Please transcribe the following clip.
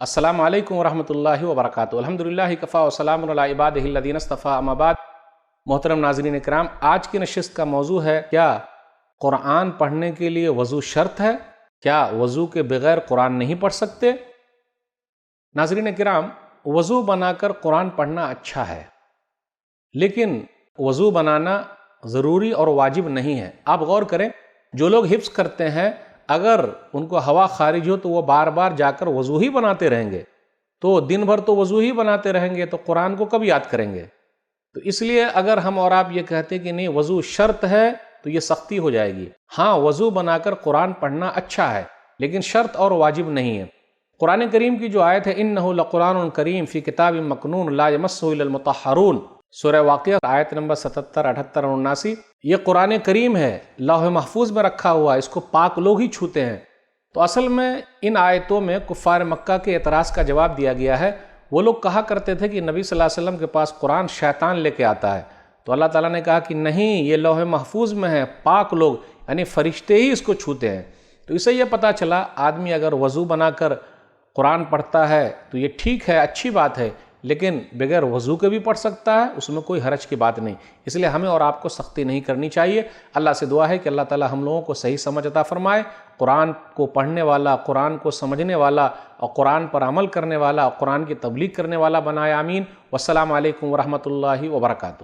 السلام علیکم ورحمۃ اللہ وبرکاتہ۔ الحمدللہ کفا وسلام علی عبادہ الذین اصطفیٰ، اما بعد۔ محترم ناظرین کرام، آج کی نشست کا موضوع ہے کیا قرآن پڑھنے کے لیے وضو شرط ہے؟ کیا وضو کے بغیر قرآن نہیں پڑھ سکتے؟ ناظرین کرام، وضو بنا کر قرآن پڑھنا اچھا ہے، لیکن وضو بنانا ضروری اور واجب نہیں ہے۔ آپ غور کریں، جو لوگ حفظ کرتے ہیں اگر ان کو ہوا خارج ہو تو وہ بار بار جا کر وضو ہی بناتے رہیں گے، تو دن بھر تو وضو ہی بناتے رہیں گے تو قرآن کو کب یاد کریں گے؟ تو اس لیے اگر ہم اور آپ یہ کہتے کہ نہیں وضو شرط ہے تو یہ سختی ہو جائے گی۔ ہاں، وضو بنا کر قرآن پڑھنا اچھا ہے، لیکن شرط اور واجب نہیں ہے۔ قرآن کریم کی جو آیت ہے اِنَّهُ لَقُرْآنٌ كَرِيمٌ فِي كِتَابٍ مَّكْنُونٍ لَا يَمَسُّهُ إِلَّا الْمُطَهَّرُونَ، سورہ واقعہ آیت نمبر 77، 78 اور 79۔ یہ قرآن کریم ہے، لوح محفوظ میں رکھا ہوا، اس کو پاک لوگ ہی چھوتے ہیں۔ تو اصل میں ان آیتوں میں کفار مکہ کے اعتراض کا جواب دیا گیا ہے۔ وہ لوگ کہا کرتے تھے کہ نبی صلی اللہ علیہ وسلم کے پاس قرآن شیطان لے کے آتا ہے، تو اللہ تعالیٰ نے کہا کہ نہیں، یہ لوح محفوظ میں ہے، پاک لوگ یعنی فرشتے ہی اس کو چھوتے ہیں۔ تو اسے یہ پتہ چلا آدمی اگر وضو بنا کر قرآن پڑھتا ہے تو یہ ٹھیک ہے، اچھی بات ہے، لیکن بغیر وضو کے بھی پڑھ سکتا ہے، اس میں کوئی حرج کی بات نہیں۔ اس لیے ہمیں اور آپ کو سختی نہیں کرنی چاہیے۔ اللہ سے دعا ہے کہ اللہ تعالی ہم لوگوں کو صحیح سمجھ عطا فرمائے، قرآن کو پڑھنے والا، قرآن کو سمجھنے والا اور قرآن پر عمل کرنے والا اور قرآن کی تبلیغ کرنے والا بنائے، آمین۔ والسلام علیکم ورحمۃ اللہ وبرکاتہ۔